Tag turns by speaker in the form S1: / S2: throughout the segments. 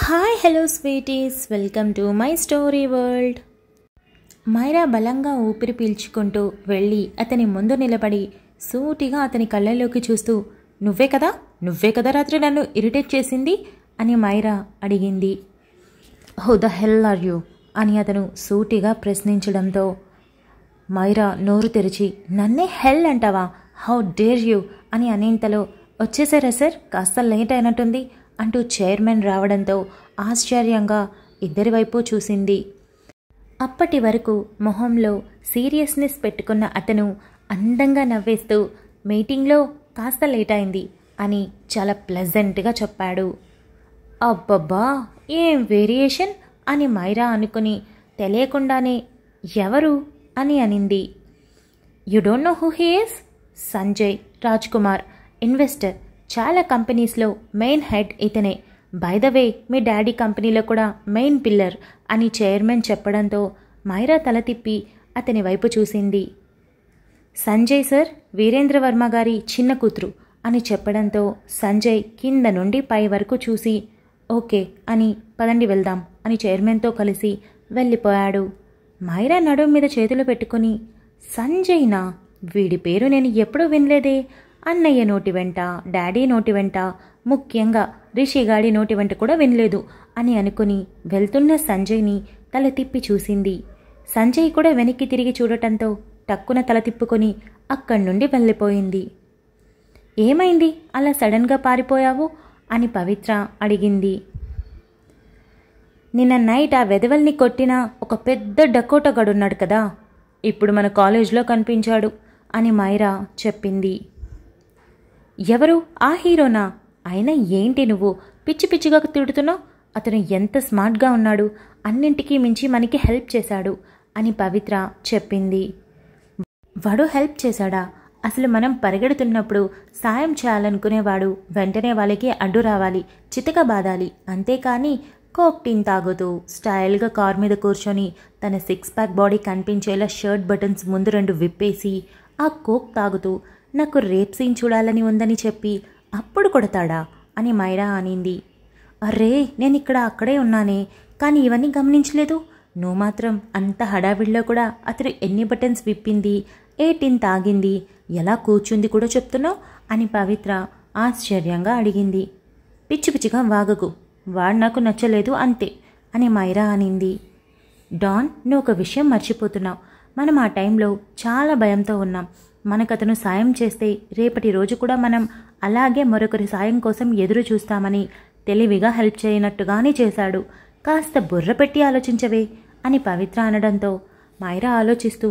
S1: Hi hello sweeties, welcome to my story world. Myra బలంగా ఊపిరి పీల్చుకుంటూ వెళ్ళి అతని ముందు నిలబడి సూటిగా అతని కళ్ళల్లోకి చూస్తూ నువ్వే కదా రాత్రి నన్ను ఇరిటేట్ చేసింది అని మైరా అడిగింది. Who the hell are you అని అతను సూటిగా ప్రశ్నించడంతో మైరా నోరు తెరిచి నన్నే హెల్ అంటావా, హౌ డేర్ యూ అని అనేంతలో వచ్చేసారా సార్, కాస్త లేట్ అయినట్టుంది అంటూ చైర్మన్ రావడంతో ఆశ్చర్యంగా ఇద్దరి వైపు చూసింది. అప్పటి వరకు మొహంలో సీరియస్నెస్ పెట్టుకున్న అతను అందంగా నవ్వేస్తూ మీటింగ్లో కాస్త లేట్ అయింది అని చాలా ప్లెజెంట్గా చెప్పాడు. అబ్బబ్బా ఏం వేరియేషన్ అని మైరా అనుకుని తెలియకుండానే ఎవరు అని అనింది. You don't know who he is? Sanjay Raj Kumar, investor, చాలా కంపెనీస్లో మెయిన్ హెడ్ ఇతనే. By the way me daddy కంపెనీలో కూడా మెయిన్ పిల్లర్ అని చైర్మన్ చెప్పడంతో మైరా తల తిప్పి అతని వైపు చూసింది. సంజయ్ సార్ వీరేంద్ర వర్మ గారి చిన్న కూతురు అని చెప్పడంతో సంజయ్ కింద నుండి పై వరకు చూసి ఓకే అని పదండి వెళ్దాం అని చైర్మన్తో కలిసి వెళ్ళిపోయాడు. మైరా నడుం మీద చేతులు పెట్టుకుని సంజయ్నా, వీడి పేరు నేను ఎప్పుడూ వినలేదే, అన్నయ్య నోటి వెంట, డాడీ నోటి వెంట, ముఖ్యంగా రిషిగాడి నోటి వెంట కూడా వినలేదు అని అనుకుని వెళ్తున్న సంజయ్ని తల తిప్పి చూసింది. సంజయ్ కూడా వెనక్కి తిరిగి చూడటంతో టక్కున తల తిప్పుకొని అక్కడి నుండి వెళ్ళిపోయింది. ఏమైంది అలా సడన్గా పారిపోయావు అని పవిత్ర అడిగింది. నిన్న నైట్ ఆ వెధవల్ని కొట్టిన ఒక పెద్ద డకోటగాడున్నాడు కదా, ఇప్పుడు మన కాలేజ్లో కనిపించాడు అని మైరా చెప్పింది. ఎవరు? ఆ హీరోనా? అయినా ఏంటి నువ్వు పిచ్చి పిచ్చిగా తిడుతున్నావు? అతను ఎంత స్మార్ట్గా ఉన్నాడు, అన్నింటికీ మించి మనకి హెల్ప్ చేశాడు అని పవిత్ర చెప్పింది. వాడు హెల్ప్ చేశాడా? అసలు మనం పరిగెడుతున్నప్పుడు సాయం చేయాలనుకునేవాడు వెంటనే వాళ్ళకి అడ్డు రావాలి, చితక బాదాలి, అంతేకాని కోక్టీన్ తాగుతూ స్టైల్గా కార్ మీద కూర్చొని తన 6 ప్యాక్ బాడీ కనిపించేలా షర్ట్ బటన్స్ ముందు 2 విప్పేసి ఆ కోక్ తాగుతూ నాకు రేప్ సీన్ చూడాలని ఉందని చెప్పి అప్పుడు కొడతాడా అని మైరా అనింది. అరే నేను ఇక్కడ అక్కడే ఉన్నానే, కానీ ఇవన్నీ గమనించలేదు. నువ్వు మాత్రం అంత హడావిడిలో కూడా అతడు ఎన్ని బటన్స్ విప్పింది, ఏ టిన్ తాగింది, ఎలా కూర్చుంది కూడా చెప్తున్నావు అని పవిత్ర ఆశ్చర్యంగా అడిగింది. పిచ్చి పిచ్చిగా వాగకు, వాడు నాకు నచ్చలేదు అంతే అని మైరా అనింది. డాన్, నువ్వు ఒక విషయం మర్చిపోతున్నావు. మనం ఆ టైంలో చాలా భయంతో ఉన్నాం. మనకతను సాయం చేస్తే రేపటి రోజు కూడా మనం అలాగే మరొకరి సాయం కోసం ఎదురు చూస్తామని తెలివిగా హెల్ప్ చేయనట్టుగానే చేశాడు. కాస్త బుర్ర పెట్టి ఆలోచించవే అని పవిత్ర అనడంతో మైరా ఆలోచిస్తూ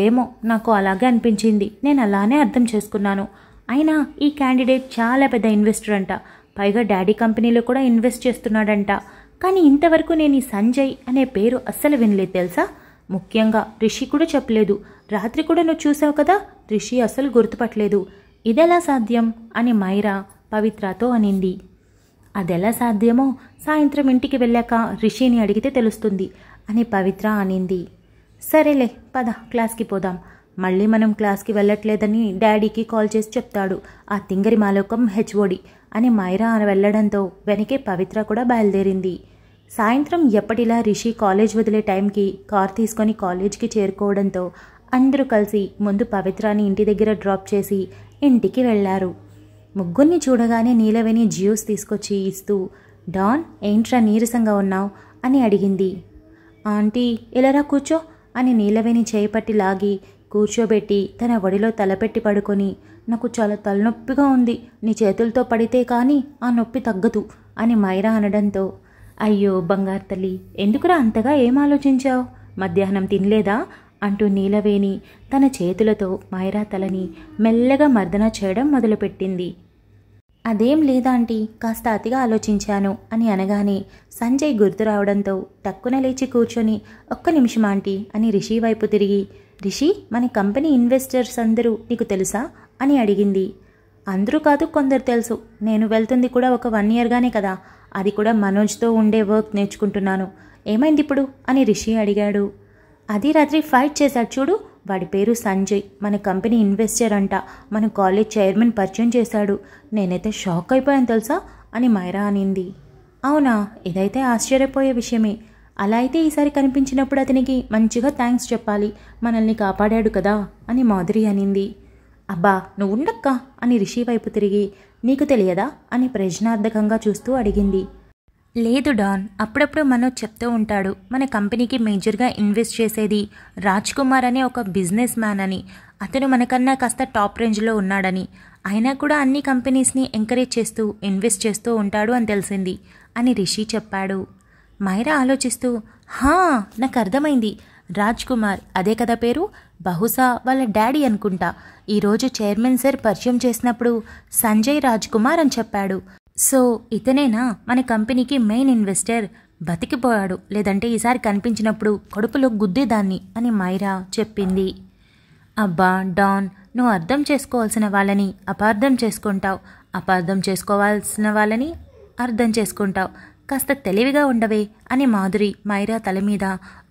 S1: ఏమో నాకు అలాగే అనిపించింది, నేను అలానే అర్థం చేసుకున్నాను. అయినా ఈ క్యాండిడేట్ చాలా పెద్ద ఇన్వెస్టర్ అంట, పైగా డాడీ కంపెనీలో కూడా ఇన్వెస్ట్ చేస్తున్నాడంట. కానీ ఇంతవరకు నేను ఈ సంజయ్ అనే పేరు అస్సలు వినలేదు తెలుసా. ముఖ్యంగా రిషి కూడా చెప్పలేదు. రాత్రి కూడా నువ్వు చూసావు కదా, రిషి అస్సలు గుర్తుపట్టలేదు. ఇదెలా సాధ్యం అని మైరా పవిత్రతో అనింది. అదెలా సాధ్యమో సాయంత్రం ఇంటికి వెళ్ళాక రిషిని అడిగితే తెలుస్తుంది అని పవిత్ర అనింది. సరేలే పద క్లాస్కి పోదాం. మళ్ళీ మనం క్లాస్కి వెళ్ళట్లేదని డాడీకి కాల్ చేసి చెప్తాడు ఆ తింగరి మాలోకం హెచ్ఓడి అని మైరా వెళ్ళడంతో వెనకే పవిత్ర కూడా బయలుదేరింది. సాయంత్రం ఎప్పటిలా రిషి కాలేజ్ వదిలే టైంకి కార్ తీసుకొని కాలేజ్కి చేరుకోవడంతో అందరూ కలిసి ముందు పవిత్రాని ఇంటి దగ్గర డ్రాప్ చేసి ఇంటికి వెళ్లారు. ముగ్గురిని చూడగానే నీలవేణి జ్యూస్ తీసుకొచ్చి ఇస్తూ డాన్ ఏంట్రా నీరసంగా ఉన్నావు అని అడిగింది. ఆంటీ ఇలారా కూర్చో అని నీలవేణి చేయిపట్టి లాగి కూర్చోబెట్టి తన ఒడిలో తలపెట్టి పడుకొని నాకు చాలా తలనొప్పిగా ఉంది, నీ చేతులతో పడితే కానీ ఆ నొప్పి తగ్గదు అని మైరా అనడంతో అయ్యో బంగారు తల్లి, ఎందుకురా అంతగా ఏం ఆలోచించావు, మధ్యాహ్నం తినలేదా అంటూ నీలవేణి తన చేతులతో మైరా తలని మెల్లగా మర్దన చేయడం మొదలుపెట్టింది. అదేం లేదా ఆంటీ, కాస్త అతిగా ఆలోచించాను అని అనగానే సంజయ్ గుర్తు రావడంతో టక్కున లేచి కూర్చొని ఒక్క నిమిషం ఆంటీ అని రిషి వైపు తిరిగి రిషి మన కంపెనీ ఇన్వెస్టర్స్ అందరూ నీకు తెలుసా అని అడిగింది. అందరూ కాదు కొందరు తెలుసు, నేను వెళ్తుంది కూడా ఒక 1 ఇయర్గానే కదా, అది కూడా మనోజ్తో ఉండే వర్క్ నేర్చుకుంటున్నాను. ఏమైంది ఇప్పుడు అని రిషి అడిగాడు. అది రాత్రి ఫైట్ చేశాడు చూడు, వాడి పేరు సంజయ్, మన కంపెనీ ఇన్వెస్టర్ అంట, మన కాలేజ్ చైర్మన్ పరిచయం చేశాడు. నేనైతే షాక్ అయిపోయాను తెలుసా అని మైరా అనింది. అవునా, ఇదైతే ఆశ్చర్యపోయే విషయమే. అలా అయితే ఈసారి కనిపించినప్పుడు అతనికి మంచిగా థ్యాంక్స్ చెప్పాలి, మనల్ని కాపాడాడు కదా అని మాధురి అనింది. అబ్బా నువ్వు ఉండక్క అని రిషి వైపు తిరిగి, నీకు తెలియదా అని ప్రశ్నార్థకంగా చూస్తూ అడిగింది. లేదు డాన్, అప్పుడప్పుడు మనోజ్ చెప్తూ ఉంటాడు మన కంపెనీకి మేజర్గా ఇన్వెస్ట్ చేసేది రాజ్ కుమార్ అనే ఒక బిజినెస్ మ్యాన్ అని. అతను మనకన్నా కాస్త టాప్ రేంజ్లో ఉన్నాడని. అయినా కూడా అన్ని కంపెనీస్ని ఎంకరేజ్ చేస్తూ ఇన్వెస్ట్ చేస్తూ ఉంటాడు అని తెలిసింది అని రిషి చెప్పాడు. మైరా ఆలోచిస్తూ, హా నాకు అర్థమైంది, రాజ్ కుమార్ అదే కదా పేరు, బహుశా వాళ్ళ డాడీ అనుకుంటా. ఈరోజు చైర్మన్ సార్ పరిచయం చేసినప్పుడు సంజయ్ రాజ్ కుమార్ అని చెప్పాడు. సో ఇతనేనా మన కంపెనీకి మెయిన్ ఇన్వెస్టర్? బతికిపోయాడు, లేదంటే ఈసారి కనిపించినప్పుడు కడుపులో గుద్దేదాన్ని అని మైరా చెప్పింది. అబ్బా డాన్, నువ్వు అర్థం చేసుకోవాల్సిన వాళ్ళని అపార్థం చేసుకుంటావు, అపార్థం చేసుకోవాల్సిన వాళ్ళని అర్థం చేసుకుంటావు. కాస్త తెలివిగా ఉండవే అని మాధురి మైరా తల మీద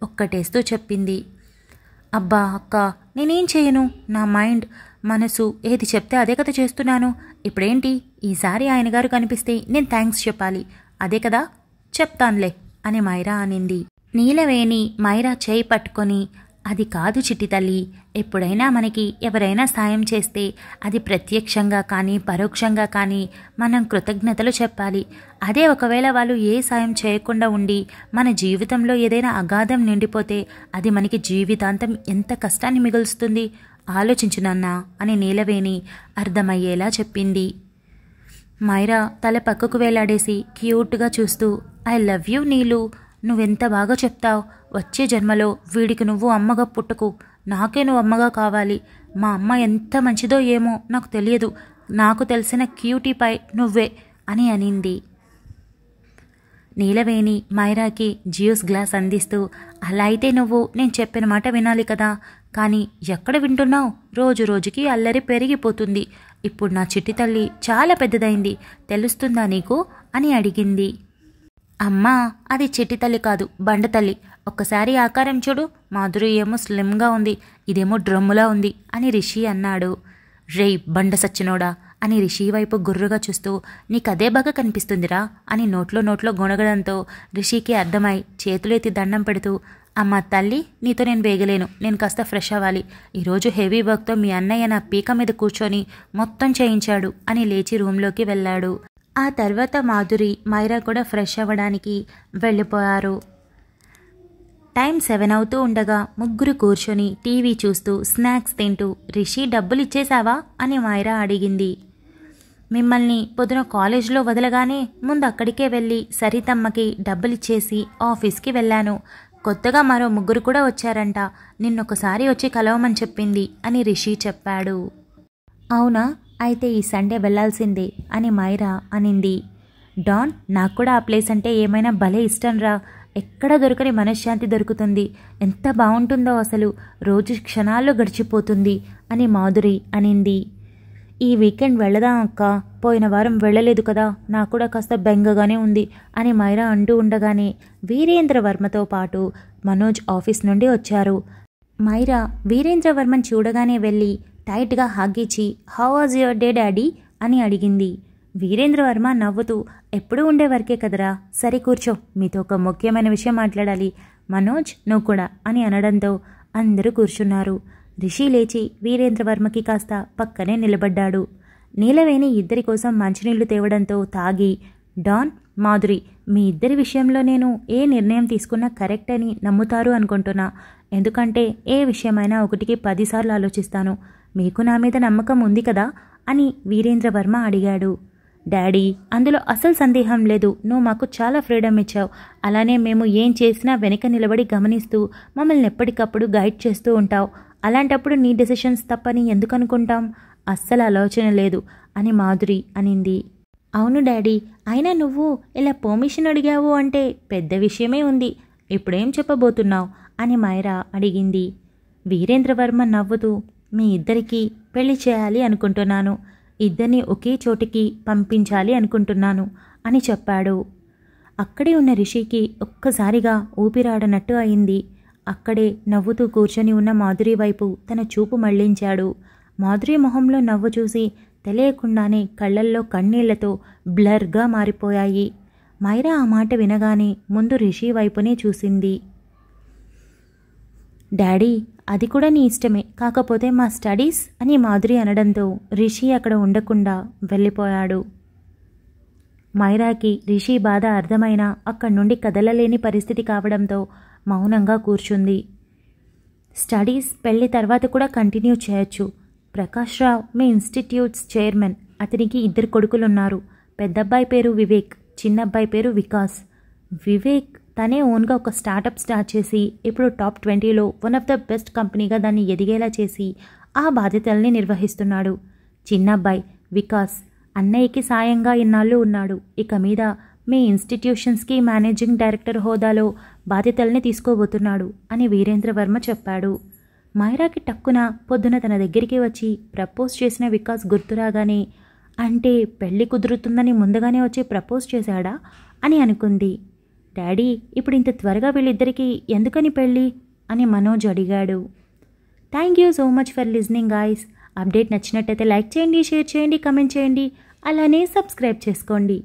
S1: ఒక్కటేస్తూ చెప్పింది. అబ్బా అక్క, నేనేం చేయను, నా మైండ్ మనసు ఏది చెప్తే అదే కదా చేస్తున్నాను. ఇప్పుడేంటి, ఈసారి ఆయన గారు కనిపిస్తే నేను థ్యాంక్స్ చెప్పాలి, అదే కదా, చెప్తాన్లే అని మైరా అనింది. నీలవేణి మైరా చేయి పట్టుకొని, అది కాదు చిట్టి తల్లి, ఎప్పుడైనా మనకి ఎవరైనా సాయం చేస్తే అది ప్రత్యక్షంగా కానీ పరోక్షంగా కానీ మనం కృతజ్ఞతలు చెప్పాలి. అదే ఒకవేళ వాళ్ళు ఏ సాయం చేయకుండా ఉండి మన జీవితంలో ఏదైనా అగాధం నిండిపోతే అది మనకి జీవితాంతం ఎంత కష్టాన్ని మిగులుస్తుంది, ఆలోచించు నాన్నా అని నీలవేణి అర్థమయ్యేలా చెప్పింది. మైరా తల పక్కకు వేలాడేసి క్యూట్గా చూస్తూ, ఐ లవ్ యూ నీలు, నువ్వెంత బాగా చెప్తావు. వచ్చే జన్మలో వీడికి నువ్వు అమ్మగా పుట్టకు, నాకే నువ్వు అమ్మగా కావాలి. మా అమ్మ ఎంత మంచిదో ఏమో నాకు తెలియదు, నాకు తెలిసిన క్యూటీ పై నువ్వే అని అనింది. నీలవేణి మైరాకి జ్యూస్ గ్లాస్ అందిస్తూ, అలా అయితే నువ్వు నేను చెప్పిన మాట వినాలి కదా, కానీ ఎక్కడ వింటున్నావు, రోజు రోజుకి అల్లరి పెరిగిపోతుంది. ఇప్పుడు నా చిట్టి తల్లి చాలా పెద్దదైంది, తెలుస్తుందా నీకు అని అడిగింది. అమ్మా అది చిట్టి తల్లి కాదు, బండతల్లి. ఒక్కసారి ఆకారం చూడు, మాధురి ఏమో స్లిమ్గా ఉంది, ఇదేమో డ్రమ్ములా ఉంది అని రిషి అన్నాడు. రేయ్ బండ సచ్చినోడా అని రిషి వైపు గుర్రుగా చూస్తూ, నీకదే బాగా కనిపిస్తుందిరా అని నోట్లో గొనగడంతో రిషికి అర్థమై చేతులు ఎత్తి దండం పెడుతూ, అమ్మ తల్లి నీతో నేను వేగలేను, నేను కాస్త ఫ్రెష్ అవ్వాలి. ఈరోజు హెవీ వర్క్తో మీ అన్నయ్య నా పీక మీద కూర్చొని మొత్తం చేయించాడు అని లేచి రూంలోకి వెళ్ళాడు. ఆ తర్వాత మాధురి మైరా కూడా ఫ్రెష్ అవ్వడానికి వెళ్ళిపోయారు. టైం 7 అవుతూ ఉండగా ముగ్గురు కూర్చొని టీవీ చూస్తూ స్నాక్స్ తింటూ, రిషి డబ్బులు ఇచ్చేశావా అని మైరా అడిగింది. మిమ్మల్ని పొద్దున కాలేజ్లో వదలగానే ముందు అక్కడికే వెళ్ళి సరితమ్మకి డబ్బులిచ్చేసి ఆఫీస్కి వెళ్ళాను. కొత్తగా మరో ముగ్గురు కూడా వచ్చారంట, నిన్నొకసారి వచ్చి కలవమని చెప్పింది అని రిషి చెప్పాడు. అవునా, అయితే ఈ సండే వెళ్లాల్సిందే అని మైరా అనింది. డాన్, నాకు కూడా ఆ ప్లేస్ అంటే ఏమైనా భలే ఇష్టం రా, ఎక్కడ దొరకని మనశ్శాంతి దొరుకుతుంది, ఎంత బాగుంటుందో అసలు, రోజు క్షణాల్లో గడిచిపోతుంది అని మాధురి అనింది. ఈ వీకెండ్ వెళదాం అక్క, పోయిన వారం వెళ్ళలేదు కదా, నాకు కూడా కాస్త బెంగగానే ఉంది అని మైరా అంటూ ఉండగానే వీరేంద్రవర్మతో పాటు మనోజ్ ఆఫీస్ నుండి వచ్చారు. మైరా వీరేంద్రవర్మన్ చూడగానే వెళ్ళి టైట్గా హగ్గిచ్చి, how was your day daddy అని అడిగింది. వీరేంద్రవర్మ నవ్వుతూ, ఎప్పుడూ ఉండేవరకే కదరా, సరే కూర్చో, మీతో ఒక ముఖ్యమైన విషయం మాట్లాడాలి, మనోజ్ నువ్వు కూడా అని అనడంతో అందరూ కూర్చున్నారు. రిషి లేచి వీరేంద్రవర్మకి కాస్త పక్కనే నిలబడ్డాడు. నీలవేణి ఇద్దరి కోసం మంచినీళ్లు తేవడంతో తాగి, డాన్, మాధురి, మీ ఇద్దరి విషయంలో నేను ఏ నిర్ణయం తీసుకున్నా కరెక్ట్ అని నమ్ముతారు అనుకుంటున్నా. ఎందుకంటే ఏ విషయమైనా 1కి 10 సార్లు ఆలోచిస్తాను. మీకు నా మీద నమ్మకం ఉంది కదా అని వీరేంద్రవర్మ అడిగాడు. డాడీ, అందులో అసలు సందేహం లేదు, నువ్వు మాకు చాలా ఫ్రీడమ్ ఇచ్చావు. అలానే మేము ఏం చేసినా వెనక నిలబడి గమనిస్తూ మమ్మల్ని ఎప్పటికప్పుడు గైడ్ చేస్తూ ఉంటావు. అలాంటప్పుడు నీ డెసిషన్స్ తప్పని ఎందుకు అనుకుంటాం? అస్సలు ఆలోచన లేదు అని మాధురి అనింది. అవును డాడీ, అయినా నువ్వు ఇలా పర్మిషన్ అడిగావు అంటే పెద్ద విషయమే ఉంది, ఇప్పుడేం చెప్పబోతున్నావు అని మైరా అడిగింది. వీరేంద్రవర్మ నవ్వుతూ, మీ ఇద్దరికీ పెళ్లి చేయాలి అనుకుంటున్నాను, ఇద్దరిని ఒకే చోటికి పంపించాలి అనుకుంటున్నాను అని చెప్పాడు. అక్కడే ఉన్న రిషికి ఒక్కసారిగా ఊపిరాడనట్టు అయింది. అక్కడే నవ్వుతూ కూర్చొని ఉన్న మాధురి వైపు తన చూపు మళ్లించాడు. మాధురి మొహంలో నవ్వు చూసి తెలియకుండానే కళ్ళల్లో కన్నీళ్లతో బ్లర్గా మారిపోయాయి. మైరా ఆ మాట వినగానే ముందు రిషి వైపునే చూసింది. డాడీ, అది కూడా నీ ఇష్టమే, కాకపోతే మా స్టడీస్ అని మాధురి అనడంతో రిషి అక్కడ ఉండకుండా వెళ్ళిపోయాడు. మైరాకి రిషి బాధ అర్థమైనా అక్కడి నుండి కదలలేని పరిస్థితి కావడంతో మౌనంగా కూర్చుంది. స్టడీస్ పెళ్లి తర్వాత కూడా కంటిన్యూ చేయొచ్చు. ప్రకాష్ రావు మీ ఇన్స్టిట్యూట్స్ చైర్మన్. అతనికి 2 కొడుకులున్నారు. పెద్దబ్బాయి పేరు వివేక్, చిన్నబ్బాయి పేరు వికాస్. వివేక్ తనే ఓన్గా ఒక స్టార్టప్ స్టార్ట్ చేసి ఇప్పుడు టాప్ 20లో వన్ ఆఫ్ ద బెస్ట్ కంపెనీగా దాన్ని ఎదిగేలా చేసి ఆ బాధ్యతల్ని నిర్వహిస్తున్నాడు. చిన్నబ్బాయి వికాస్ అన్నయ్యకి సాయంగా ఇన్నాళ్ళు ఉన్నాడు. ఇక మీద మీ ఇన్స్టిట్యూషన్స్కి మేనేజింగ్ డైరెక్టర్ హోదాలో బాధ్యతల్ని తీసుకోబోతున్నాడు అని వీరేంద్రవర్మ చెప్పాడు. మైరాకి టక్కున పొద్దున తన దగ్గరికి వచ్చి ప్రపోజ్ చేసిన వికాస్ గుర్తురాగానే, అంటే పెళ్లి కుదురుతుందని ముందుగానే వచ్చి ప్రపోజ్ చేశాడా అని అనుకుంది. డాడీ, ఇప్పుడు ఇంత త్వరగా వీళ్ళిద్దరికీ ఎందుకని పెళ్ళి అని మనోజ్ అడిగాడు. Thank you so much for listening guys. Update నచ్చినట్టయితే లైక్ చేయండి, షేర్ చేయండి, కమెంట్ చేయండి, అలానే సబ్స్క్రైబ్ చేసుకోండి.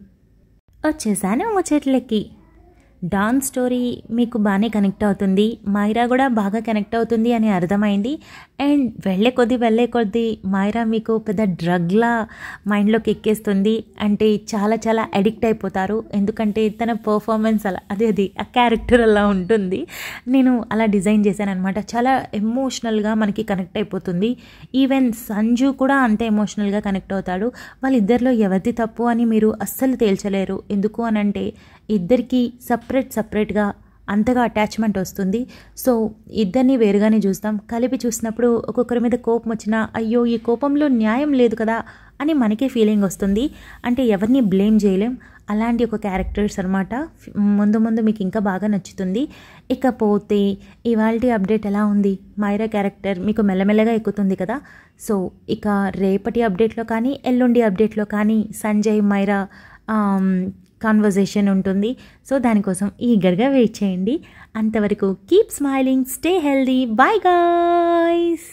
S1: వచ్చేసాను ముచ్చట్లకి. డాన్ స్టోరీ మీకు బాగానే కనెక్ట్ అవుతుంది, మైరా కూడా బాగా కనెక్ట్ అవుతుంది అని అర్థమైంది. అండ్ వెళ్ళే కొద్దీ మైరా మీకు పెద్ద డ్రగ్లా మైండ్లోకి ఎక్కేస్తుంది. అంటే చాలా చాలా అడిక్ట్ అయిపోతారు. ఎందుకంటే తన పర్ఫార్మెన్స్ అలా అది ఆ క్యారెక్టర్ అలా ఉంటుంది. నేను అలా డిజైన్ చేశాను అనమాట. చాలా ఎమోషనల్గా మనకి కనెక్ట్ అయిపోతుంది. ఈవెన్ సంజు కూడా అంతే ఎమోషనల్గా కనెక్ట్ అవుతాడు. వాళ్ళిద్దరిలో ఎవరిది తప్పు అని మీరు అస్సలు తేల్చలేరు. ఎందుకు అనంటే ఇద్దరికి సపరేట్గా అంతగా అటాచ్మెంట్ వస్తుంది. సో ఇద్దరిని వేరుగానే చూస్తాం. కలిపి చూసినప్పుడు ఒక్కొక్కరి మీద కోపం వచ్చినా అయ్యో ఈ కోపంలో న్యాయం లేదు కదా అని మనకే ఫీలింగ్ వస్తుంది. అంటే ఎవరిని బ్లేమ్ చేయలేం. అలాంటి ఒక క్యారెక్టర్స్ అనమాట. ముందు మీకు ఇంకా బాగా నచ్చుతుంది. ఇకపోతే ఇవాల్టి అప్డేట్ ఎలా ఉంది? మైరా క్యారెక్టర్ మీకు మెల్లమెల్లగా ఎక్కుతుంది కదా. సో ఇక రేపటి అప్డేట్లో కానీ ఎల్లుండి అప్డేట్లో కానీ సంజయ్ మైరా కాన్వర్జేషన్ ఉంటుంది. సో దానికోసం ఈగర్గా వెయిట్ చేయండి. అంతవరకు keep smiling, stay healthy, by guys.